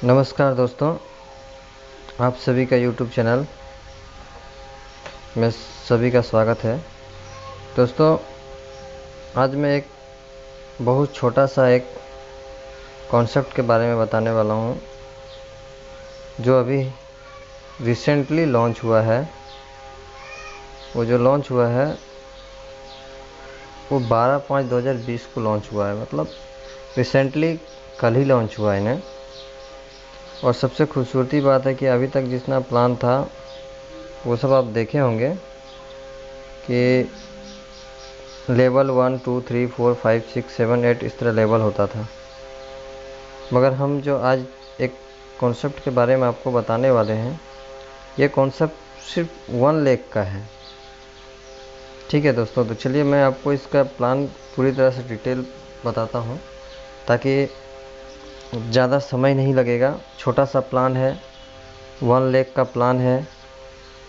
नमस्कार दोस्तों, आप सभी का YouTube चैनल में सभी का स्वागत है। दोस्तों, आज मैं एक बहुत छोटा सा एक कॉन्सेप्ट के बारे में बताने वाला हूँ, जो अभी रिसेंटली लॉन्च हुआ है। वो जो लॉन्च हुआ है वो 12/5/2020 को लॉन्च हुआ है, मतलब रिसेंटली कल ही लॉन्च हुआ है इन्हें। और सबसे खूबसूरती बात है कि अभी तक जितना प्लान था वो सब आप देखे होंगे कि लेवल 1, 2, 3, 4, 5, 6, 7, 8 इस तरह लेवल होता था। मगर हम जो आज एक कॉन्सेप्ट के बारे में आपको बताने वाले हैं, ये कॉन्सेप्ट सिर्फ 1 लेक का है। ठीक है दोस्तों, तो चलिए मैं आपको इसका प्लान पूरी तरह से डिटेल बताता हूँ, ताकि ज़्यादा समय नहीं लगेगा। छोटा सा प्लान है, 1 लेक का प्लान है,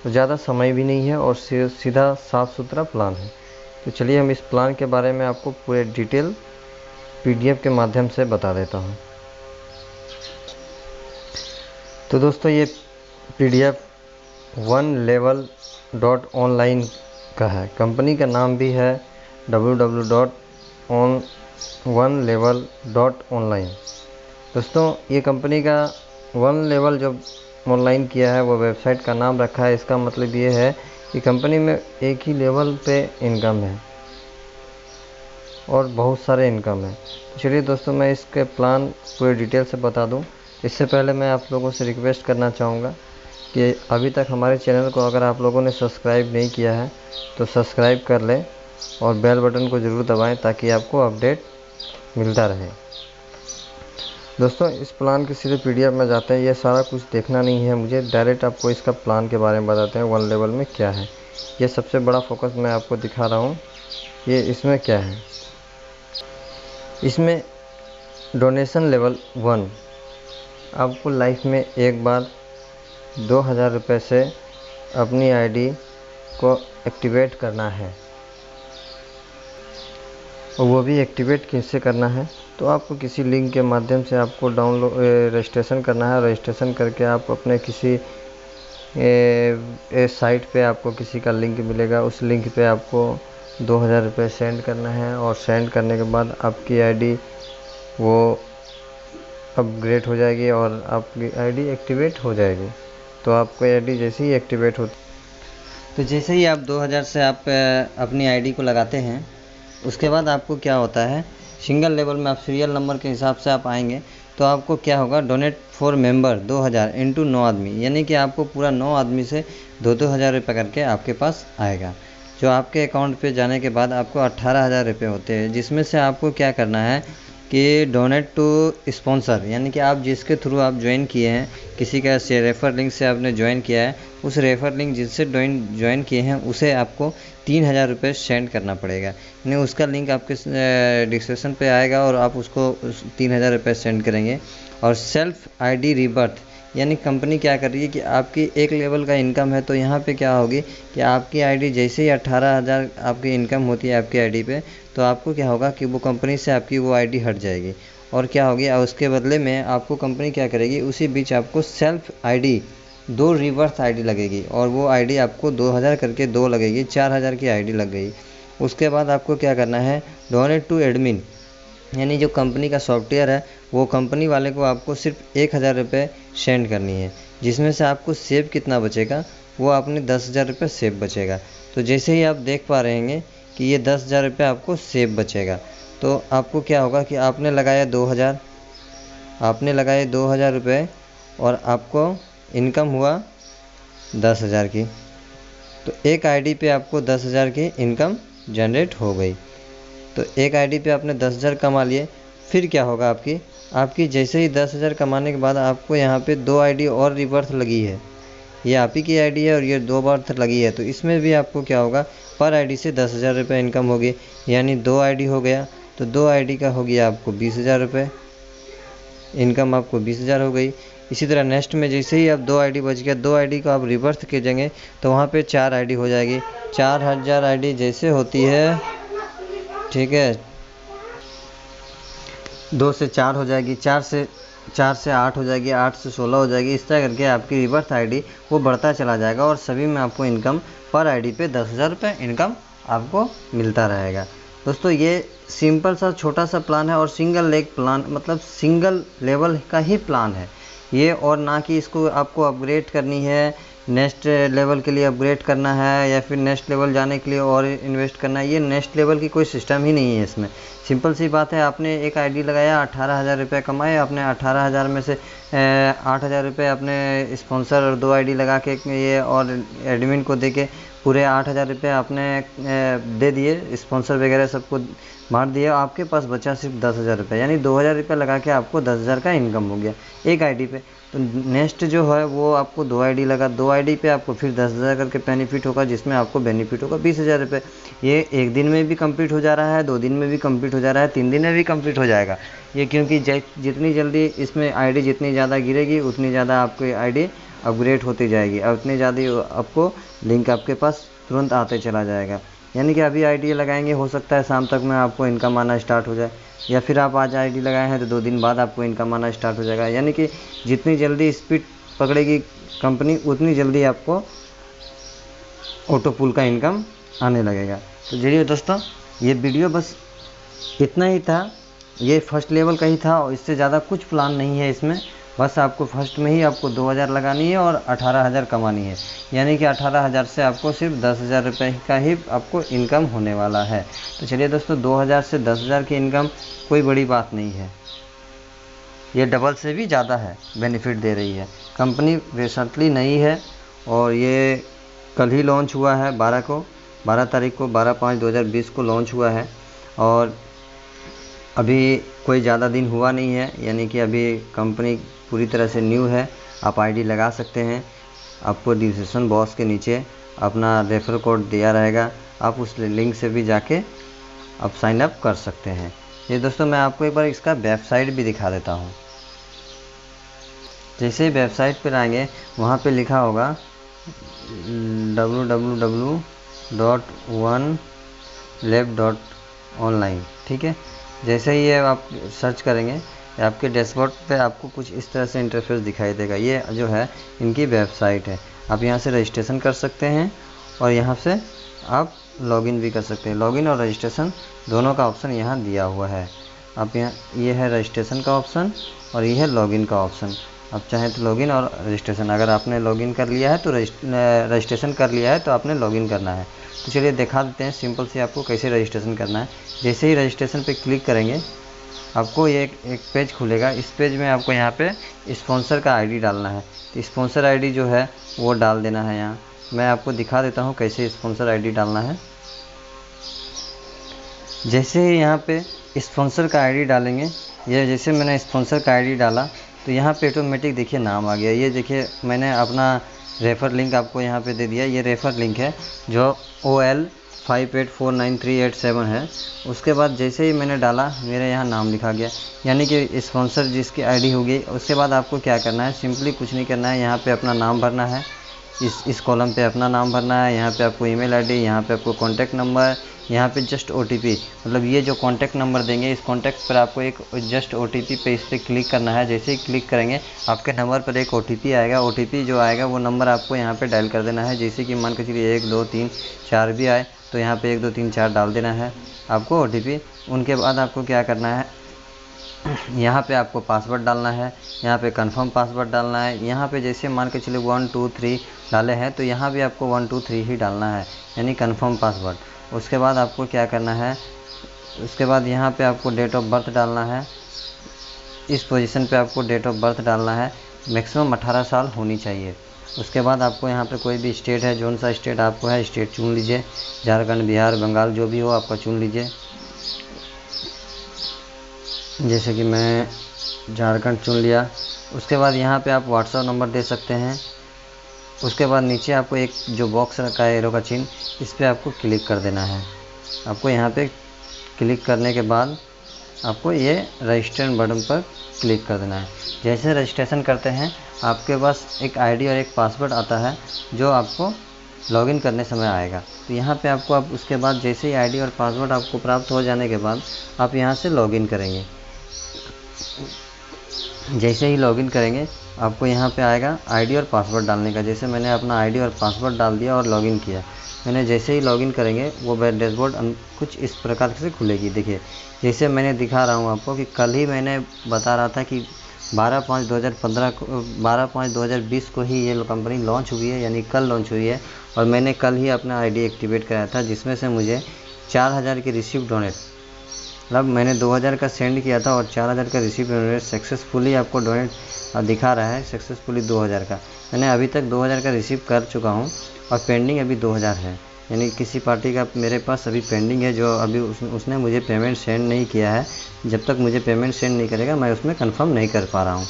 तो ज़्यादा समय भी नहीं है और सीधा साफ सुथरा प्लान है। तो चलिए हम इस प्लान के बारे में आपको पूरे डिटेल PDF के माध्यम से बता देता हूँ। तो दोस्तों, ये PDF 1level.online का है। कंपनी का नाम भी है www.1level.online। दोस्तों, ये कंपनी का 1 लेवल जो ऑनलाइन किया है, वो वेबसाइट का नाम रखा है। इसका मतलब ये है कि कंपनी में एक ही लेवल पे इनकम है और बहुत सारे इनकम है। चलिए दोस्तों, मैं इसके प्लान पूरे डिटेल से बता दूं। इससे पहले मैं आप लोगों से रिक्वेस्ट करना चाहूँगा कि अभी तक हमारे चैनल को अगर आप लोगों ने सब्सक्राइब नहीं किया है तो सब्सक्राइब कर लें और बेल बटन को ज़रूर दबाएं, ताकि आपको अपडेट मिलता रहे। दोस्तों, इस प्लान के सीधे PDF में जाते हैं। ये सारा कुछ देखना नहीं है मुझे, डायरेक्ट आपको इसका प्लान के बारे में बताते हैं 1 लेवल में क्या है। ये सबसे बड़ा फोकस मैं आपको दिखा रहा हूँ। ये इसमें क्या है, इसमें डोनेशन लेवल 1 आपको लाइफ में एक बार 2000 रुपये से अपनी ID को एक्टिवेट करना है। और वो भी एक्टिवेट कैसे करना है, तो आपको किसी लिंक के माध्यम से आपको डाउनलोड रजिस्ट्रेशन करना है। रजिस्ट्रेशन करके आप अपने किसी साइट पे आपको किसी का लिंक मिलेगा, उस लिंक पे आपको 2000 रुपये सेंड करना है। और सेंड करने के बाद आपकी ID वो अपग्रेड हो जाएगी और आपकी ID एक्टिवेट हो जाएगी। तो आपको ID जैसे ही एक्टिवेट होती, तो जैसे ही आप 2000 से आप अपनी ID को लगाते हैं, उसके बाद आपको क्या होता है, सिंगल लेवल में आप सीरियल नंबर के हिसाब से आप आएंगे, तो आपको क्या होगा, डोनेट फॉर मेंबर 2000 इंटू 9 आदमी, यानी कि आपको पूरा 9 आदमी से 2-2 हज़ार रुपये करके आपके पास आएगा। जो आपके अकाउंट पे जाने के बाद आपको 18,000 रुपये होते हैं, जिसमें से आपको क्या करना है कि डोनेट टू स्पॉन्सर, यानी कि आप जिसके थ्रू आप ज्वाइन किए हैं, किसी का से रेफ़र लिंक से आपने ज्वाइन किया है, उस रेफ़र लिंक जिससे ज्वाइन किए हैं उसे आपको 3000 रुपये सेंड करना पड़ेगा। यानी उसका लिंक आपके डिस्क्रिप्शन पे आएगा और आप उसको 3000 रुपये सेंड करेंगे। और सेल्फ ID रीबर्थ, यानी कंपनी क्या कर रही है कि आपकी एक लेवल का इनकम है, तो यहाँ पे क्या होगी कि आपकी ID जैसे ही 18,000 आपकी इनकम होती है आपकी ID पे, तो आपको क्या होगा कि वो कंपनी से आपकी वो ID हट जाएगी। और क्या होगी, उसके बदले में आपको कंपनी क्या करेगी, उसी बीच आपको सेल्फ ID 2 रिवर्स ID लगेगी, और वो ID आपको 2000 करके 2 लगेगी, 4000 की ID लग गई। उसके बाद आपको क्या करना है, डोनेट टू एडमिन, यानी जो कंपनी का सॉफ्टवेयर है, वो कंपनी वाले को आपको सिर्फ 1000 रुपये सेंड करनी है, जिसमें से आपको सेव कितना बचेगा, वो आपने 10,000 रुपये सेव बचेगा। तो जैसे ही आप देख पा रहे हैं कि ये 10,000 रुपये आपको सेव बचेगा, तो आपको क्या होगा कि आपने लगाया 2000 रुपये और आपको इनकम हुआ 10,000 की, तो एक ID पे आपको 10,000 की इनकम जनरेट हो गई। तो एक ID पे आपने 10,000 कमा लिए। फिर क्या होगा, आपकी जैसे ही 10,000 कमाने के बाद आपको यहाँ पे 2 ID और रिवर्थ लगी है। ये आप ही की ID है और ये 2 बार लगी है, तो इसमें भी आपको क्या होगा, पर ID से 10,000 रुपये इनकम होगी, यानी 2 ID हो गया, तो 2 ID का हो गया आपको 20,000 रुपये इनकम, आपको 20,000 हो गई। इसी तरह नेक्स्ट में जैसे ही आप 2 ID बच गया, 2 ID को आप रिवर्स कीजिएंगे तो वहाँ पे 4 ID हो जाएगी। 4000 ID जैसे होती है, ठीक है, 2 से 4 हो जाएगी, 4 से 4 से 8 हो जाएगी, 8 से 16 हो जाएगी। इस तरह करके आपकी रिवर्स आईडी वो बढ़ता चला जाएगा और सभी में आपको इनकम पर आईडी पे 10,000 रुपये इनकम आपको मिलता रहेगा। दोस्तों ये सिंपल सा छोटा सा प्लान है और सिंगल लेग प्लान, मतलब सिंगल लेवल का ही प्लान है ये, और ना कि इसको आपको अपग्रेड करनी है, नेक्स्ट लेवल के लिए अपग्रेड करना है या फिर नेक्स्ट लेवल जाने के लिए और इन्वेस्ट करना है। ये नेक्स्ट लेवल की कोई सिस्टम ही नहीं है इसमें। सिंपल सी बात है, आपने एक आईडी लगाया, 18,000 रुपये कमाए, आपने 18,000 में से 8,000 रुपये अपने स्पॉन्सर और 2 आईडी लगा के ये और एडमिन को दे के पूरे 8,000 रुपये आपने दे दिए, स्पॉन्सर वगैरह सबको बांट दिया, आपके पास बचा सिर्फ 10,000 रुपये, यानी 2,000 रुपये लगा के आपको 10,000 का इनकम हो गया एक आईडी पे। तो नेक्स्ट जो है वो आपको 2 आईडी लगा, 2 आईडी पे आपको फिर 10,000 करके बेनिफिट होगा, जिसमें आपको बेनिफिट होगा 20,000 रुपये। ये एक दिन में भी कंप्लीट हो जा रहा है, 2 दिन में भी कंप्लीट हो जा रहा है, 3 दिन में भी कंप्लीट हो जाएगा ये, क्योंकि जितनी जल्दी इसमें आईडी जितनी ज़्यादा गिरेगी उतनी ज़्यादा आपकी आईडी अपग्रेड होती जाएगी और उतनी ज़्यादा आपको लिंक आपके पास तुरंत आते चला जाएगा। यानी कि अभी आईडी लगाएंगे, हो सकता है शाम तक में आपको इनकम आना स्टार्ट हो जाए, या फिर आप आज आईडी लगाए हैं तो 2 दिन बाद आपको इनकम आना स्टार्ट हो जाएगा। यानी कि जितनी जल्दी स्पीड पकड़ेगी कंपनी उतनी जल्दी आपको ऑटो पुल का इनकम आने लगेगा। तो चलिए दोस्तों, ये वीडियो बस इतना ही था, ये फर्स्ट लेवल का ही था और इससे ज़्यादा कुछ प्लान नहीं है इसमें। बस आपको फर्स्ट में ही आपको 2,000 लगानी है और 18,000 कमानी है, यानी कि 18,000 से आपको सिर्फ 10,000 रुपये का ही आपको इनकम होने वाला है। तो चलिए दोस्तों, 2,000 से 10,000 की इनकम कोई बड़ी बात नहीं है, ये डबल से भी ज़्यादा है, बेनिफिट दे रही है कंपनी। रिसेंटली नई है और ये कल ही लॉन्च हुआ है, 12 तारीख को 12/5/2020 को लॉन्च हुआ है और अभी कोई ज़्यादा दिन हुआ नहीं है, यानी कि अभी कंपनी पूरी तरह से न्यू है। आप आईडी लगा सकते हैं, आपको डिस्क्रिप्शन बॉक्स के नीचे अपना रेफर कोड दिया रहेगा, आप उस लिंक से भी जाके आप साइन अप कर सकते हैं। ये दोस्तों मैं आपको एक बार इसका वेबसाइट भी दिखा देता हूँ। जैसे ही वेबसाइट पर आएंगे वहाँ पे लिखा होगा www.onelab.online, ठीक है। जैसे ही ये आप सर्च करेंगे आपके डैशबोर्ड पे आपको कुछ इस तरह से इंटरफेस दिखाई देगा। ये जो है इनकी वेबसाइट है, आप यहाँ से रजिस्ट्रेशन कर सकते हैं और यहाँ से आप लॉगिन भी कर सकते हैं। लॉगिन और रजिस्ट्रेशन दोनों का ऑप्शन यहाँ दिया हुआ है। आप यहाँ, ये है रजिस्ट्रेशन का ऑप्शन और ये है लॉगिन का ऑप्शन। आप चाहें तो लॉगिन और रजिस्ट्रेशन, अगर आपने लॉगिन कर लिया है तो रजिस्ट्रेशन कर लिया है तो आपने लॉगिन करना है। तो चलिए दिखा देते हैं सिंपल से आपको कैसे रजिस्ट्रेशन करना है। जैसे ही रजिस्ट्रेशन पे क्लिक करेंगे आपको ये एक पेज खुलेगा। इस पेज में आपको यहाँ पे स्पॉन्सर का आईडी डालना है। तो स्पॉन्सर आईडी जो है वो डाल देना है। यहाँ मैं आपको दिखा देता हूँ कैसे स्पॉन्सर आईडी डालना है। जैसे ही यहाँ पे स्पॉन्सर का आईडी डालेंगे, ये जैसे मैंने स्पॉन्सर का आईडी डाला तो यहाँ पे ऑटोमेटिक देखिए नाम आ गया। ये देखिए मैंने अपना रेफ़र लिंक आपको यहाँ पे दे दिया। ये रेफ़र लिंक है जो OL584938 है। उसके बाद जैसे ही मैंने डाला मेरे यहाँ नाम लिखा गया, यानी कि स्पॉन्सर जिसकी आईडी होगी। उसके बाद आपको क्या करना है, सिंपली कुछ नहीं करना है, यहाँ पे अपना नाम भरना है। इस कॉलम पे अपना नाम भरना है। यहाँ पे आपको ईमेल आईडी, यहाँ पे आपको कॉन्टैक्ट नंबर, यहाँ पे जस्ट OTP, मतलब ये जो कॉन्टैक्ट नंबर देंगे इस कॉन्टैक्ट पर आपको एक जस्ट OTP पे इस पर क्लिक करना है। जैसे ही क्लिक करेंगे आपके नंबर पर एक OTP आएगा। OTP जो आएगा वो नंबर आपको यहाँ पे डायल कर देना है। जैसे कि मान के चलिए 1 2 3 4 भी आए तो यहाँ पे 1 2 3 4 डाल देना है आपको OTP। उनके बाद आपको क्या करना है, यहाँ पे आपको पासवर्ड डालना है, यहाँ पे कंफर्म पासवर्ड डालना है। यहाँ पे जैसे मान के चलिए 1 2 3 डाले हैं तो यहाँ भी आपको 1 2 3 ही डालना है, यानी कंफर्म पासवर्ड। उसके बाद आपको क्या करना है, उसके बाद यहाँ पे आपको डेट ऑफ बर्थ डालना है। इस पोजीशन पे आपको डेट ऑफ बर्थ डालना है, मैक्सिमम 18 साल होनी चाहिए। उसके बाद आपको यहाँ पे कोई भी स्टेट है, जौन सा स्टेट आपको है स्टेट चुन लीजिए, झारखंड, बिहार, बंगाल जो भी हो आपका चुन लीजिए। जैसे कि मैं झारखंड चुन लिया। उसके बाद यहाँ पे आप व्हाट्सएप नंबर दे सकते हैं। उसके बाद नीचे आपको एक जो बॉक्स रखा है एरो का चिन्ह, इस पर आपको क्लिक कर देना है। आपको यहाँ पे क्लिक करने के बाद आपको ये रजिस्टर बटन पर क्लिक कर देना है। जैसे रजिस्ट्रेशन करते हैं आपके पास एक आईडी और एक पासवर्ड आता है जो आपको लॉगिन करने समय आएगा। तो यहाँ पे आपको आप उसके बाद जैसे ही आईडी और पासवर्ड आपको प्राप्त हो जाने के बाद आप यहाँ से लॉगिन करेंगे। जैसे ही लॉगिन करेंगे आपको यहाँ पे आएगा आईडी और पासवर्ड डालने का। जैसे मैंने अपना आईडी और पासवर्ड डाल दिया और लॉगिन किया। मैंने जैसे ही लॉगिन करेंगे वो डैशबोर्ड कुछ इस प्रकार से खुलेगी। देखिए जैसे मैंने दिखा रहा हूँ आपको कि कल ही मैंने बता रहा था कि 12/5/2020 को ही ये कंपनी लॉन्च हुई है, यानी कल लॉन्च हुई है। और मैंने कल ही अपना आईडी एक्टिवेट कराया था, जिसमें से मुझे 4000 की रिसीव डोनेट, मतलब मैंने 2000 का सेंड किया था और 4000 का रिसीव डोनेट सक्सेसफुली आपको डोनेट दिखा रहा है, सक्सेसफुली 2000 का। मैंने अभी तक 2000 का रिसीव कर चुका हूँ और पेंडिंग अभी 2000 है, यानी किसी पार्टी का मेरे पास अभी पेंडिंग है जो अभी उसने मुझे पेमेंट सेंड नहीं किया है। जब तक मुझे पेमेंट सेंड नहीं करेगा मैं उसमें कंफर्म नहीं कर पा रहा हूँ।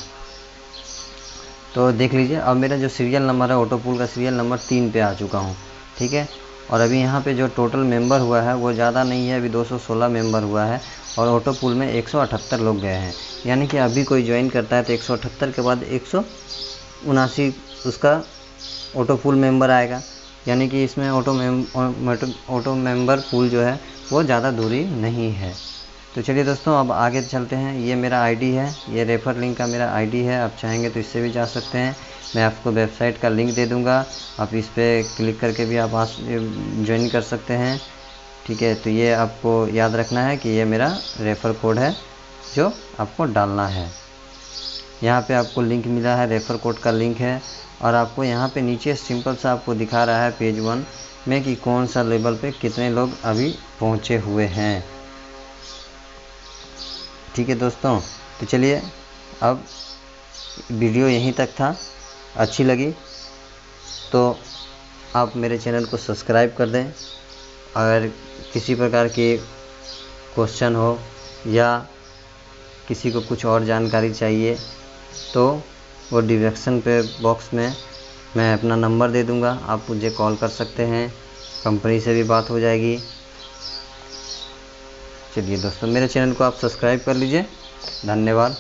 तो देख लीजिए अब मेरा जो सीरियल नंबर है ऑटो पूल का सीरियल नंबर 3 पे आ चुका हूँ, ठीक है। और अभी यहाँ पे जो टोटल मेंबर हुआ है वो ज़्यादा नहीं है, अभी 216 मेंबर हुआ है और ऑटो पूल में 178 लोग गए हैं। यानी कि अभी कोई ज्वाइन करता है तो 178 के बाद 179 उसका ऑटो पूल मेंबर आएगा। यानी कि इसमें ऑटो मेंबर पूल जो है वो ज़्यादा दूरी नहीं है। तो चलिए दोस्तों अब आगे चलते हैं। ये मेरा आईडी है, ये रेफर लिंक का मेरा आईडी है। आप चाहेंगे तो इससे भी जा सकते हैं, मैं आपको वेबसाइट का लिंक दे दूंगा, आप इस पर क्लिक करके भी आप ज्वाइन कर सकते हैं, ठीक है। तो ये आपको याद रखना है कि ये मेरा रेफ़र कोड है जो आपको डालना है। यहाँ पे आपको लिंक मिला है, रेफ़र कोड का लिंक है। और आपको यहाँ पे नीचे सिंपल सा आपको दिखा रहा है पेज 1 में कि कौन सा लेवल पे कितने लोग अभी पहुँचे हुए हैं, ठीक है दोस्तों। तो चलिए अब वीडियो यहीं तक था। अच्छी लगी तो आप मेरे चैनल को सब्सक्राइब कर दें। अगर किसी प्रकार के क्वेश्चन हो या किसी को कुछ और जानकारी चाहिए तो वो डिस्क्रिप्शन पे बॉक्स में मैं अपना नंबर दे दूंगा, आप मुझे कॉल कर सकते हैं, कंपनी से भी बात हो जाएगी। चलिए दोस्तों मेरे चैनल को आप सब्सक्राइब कर लीजिए। धन्यवाद।